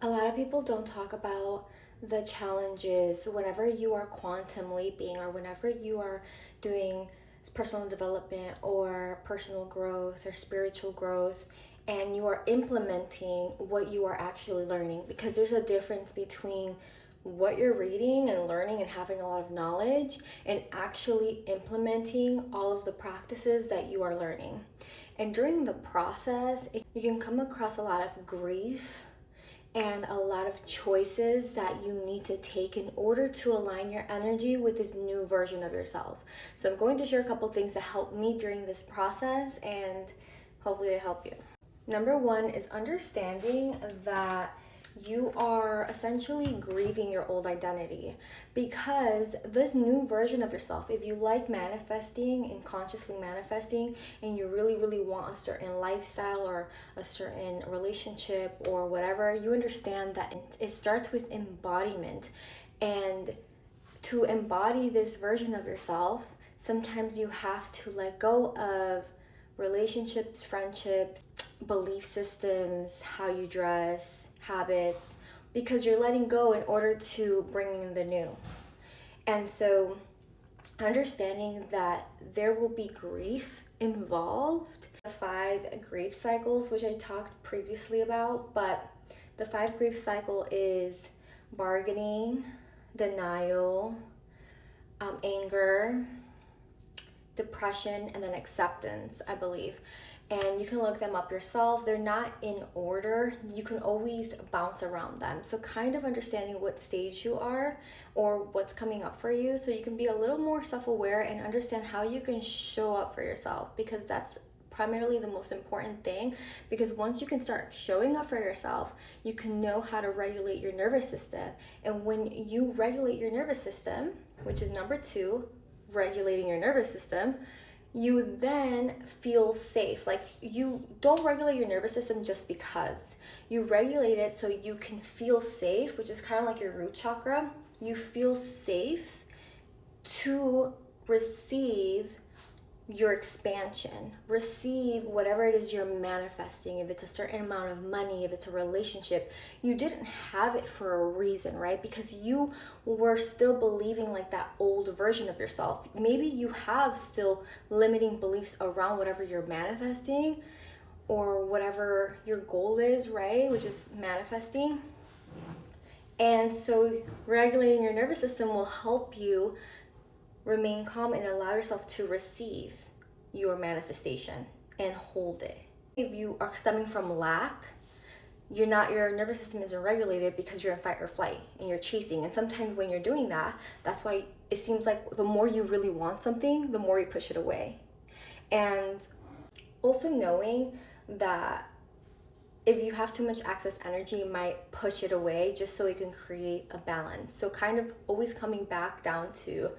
A lot of people don't talk about the challenges whenever you are quantum leaping or whenever you are doing personal development or personal growth or spiritual growth and you are implementing what you are actually learning, because there's a difference between what you're reading and learning and having a lot of knowledge and actually implementing all of the practices that you are learning. And during the process, you can come across a lot of grief and a lot of choices that you need to take in order to align your energy with this new version of yourself. So I'm going to share a couple things that helped me during this process, and hopefully they help you. Number one is understanding that you are essentially grieving your old identity, because this new version of yourself, if you like manifesting and consciously manifesting and you really want a certain lifestyle or a certain relationship or whatever, you understand that it starts with embodiment. And to embody this version of yourself, sometimes you have to let go of relationships, friendships, belief systems, how you dress, habits, because you're letting go in order to bring in the new. And so understanding that there will be grief involved. The 5 grief cycles, which I talked previously about, but the 5 grief cycle is bargaining, denial, anger, depression, and then acceptance, I believe. And you can look them up yourself. They're not in order. You can always bounce around them. So kind of understanding what stage you are or what's coming up for you, so you can be a little more self-aware and understand how you can show up for yourself, because that's primarily the most important thing. Because once you can start showing up for yourself, you can know how to regulate your nervous system. And when you regulate your nervous system, which is number 2, regulating your nervous system, you then feel safe. Like, you don't regulate your nervous system just because. You regulate it so you can feel safe, which is kind of like your root chakra. You feel safe to receive your expansion, receive whatever it is you're manifesting. If it's a certain amount of money, if it's a relationship, you didn't have it for a reason, right? Because you were still believing like that old version of yourself. Maybe you have still limiting beliefs around whatever you're manifesting or whatever your goal is, right? Which is manifesting. And so regulating your nervous system will help you remain calm and allow yourself to receive your manifestation and hold it. If you are stemming from lack, your nervous system isn't regulated because you're in fight or flight and you're chasing. And sometimes when you're doing that, that's why it seems like the more you really want something, the more you push it away. And also knowing that if you have too much excess energy, you might push it away just so it can create a balance. So kind of always coming back down to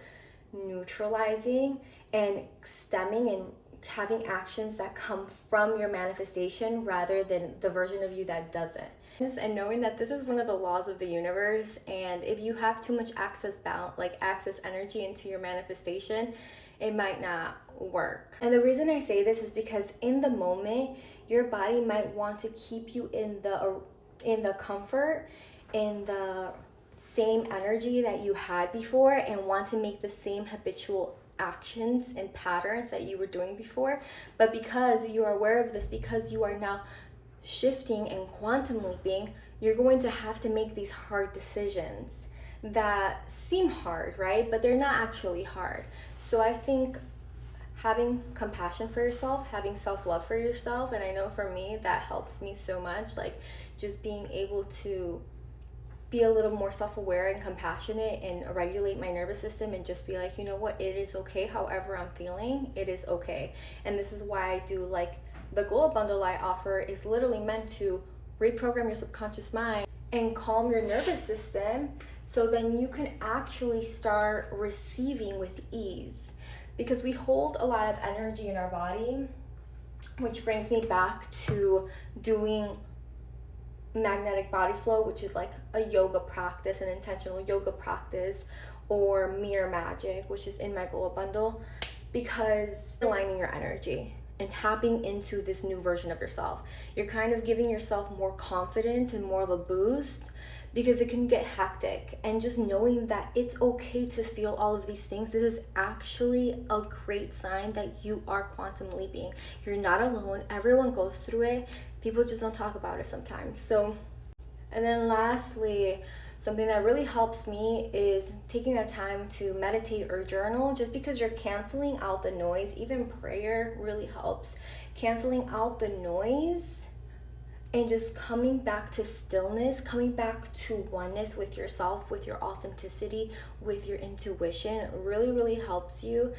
neutralizing and stemming and having actions that come from your manifestation rather than the version of you that doesn't. And knowing that this is one of the laws of the universe, and if you have too much excess energy into your manifestation, it might not work. And the reason I say this is because in the moment, your body might want to keep you in the comfort, in the same energy that you had before, and want to make the same habitual actions and patterns that you were doing before. But because you are aware of this, because you are now shifting and quantum leaping, you're going to have to make these hard decisions that seem hard, right? But they're not actually hard. So I think having compassion for yourself, having self-love for yourself, and I know for me that helps me so much, like just being able to be a little more self-aware and compassionate and regulate my nervous system and just be like, you know what, it is okay. However I'm feeling, it is okay. And this is why I do like the glow up bundle I offer is literally meant to reprogram your subconscious mind and calm your nervous system, so then you can actually start receiving with ease. Because we hold a lot of energy in our body, which brings me back to doing magnetic body flow, which is like a yoga practice, an intentional yoga practice, or mirror magic, which is in my glow up bundle, because aligning your energy. and tapping into this new version of yourself. You're kind of giving yourself more confidence and more of a boost, because it can get hectic. And just knowing that it's okay to feel all of these things, this is actually a great sign that you are quantum leaping. You're not alone. Everyone goes through it. People just don't talk about it sometimes. So, and then lastly, something that really helps me is taking the time to meditate or journal, just because you're canceling out the noise. Even prayer really helps. Canceling out the noise and just coming back to stillness, coming back to oneness with yourself, with your authenticity, with your intuition, really, really helps you.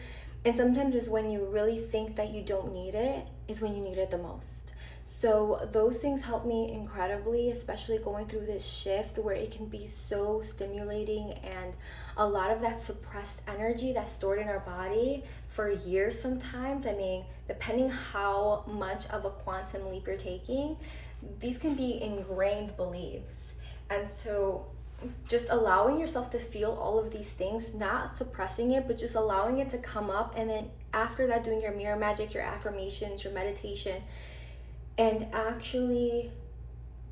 And sometimes it's when you really think that you don't need it, is when you need it the most. So those things help me incredibly, especially going through this shift where it can be so stimulating, and a lot of that suppressed energy that's stored in our body for years sometimes. I mean, depending how much of a quantum leap you're taking, these can be ingrained beliefs. And so just allowing yourself to feel all of these things, not suppressing it, but just allowing it to come up. And then after that, doing your mirror magic, your affirmations, your meditation, and actually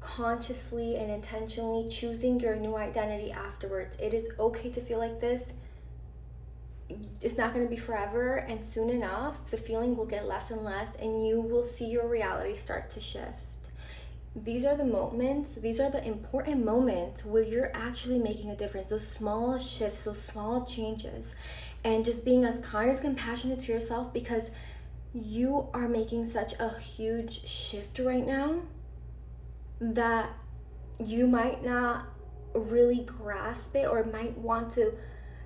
consciously and intentionally choosing your new identity afterwards. It is okay to feel like this. It's not going to be forever, and soon enough the feeling will get less and less, and you will see your reality start to shift. These are the moments, these are the important moments where you're actually making a difference. Those small shifts, those small changes, and just being as kind, as compassionate to yourself, because you are making such a huge shift right now that you might not really grasp it, or might want to,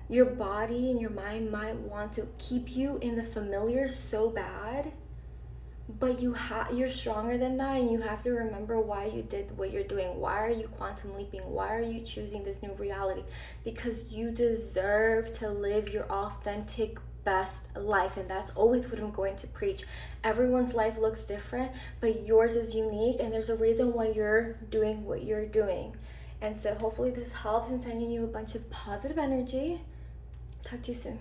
your body and your mind might want to keep you in the familiar so bad. But you're stronger than that, and you have to remember why you did what you're doing. Why are you quantum leaping? Why are you choosing this new reality? Because you deserve to live your authentic best life, and that's always what I'm going to preach. Everyone's life looks different, but yours is unique, and there's a reason why you're doing what you're doing. And so hopefully this helps in sending you a bunch of positive energy. Talk to you soon.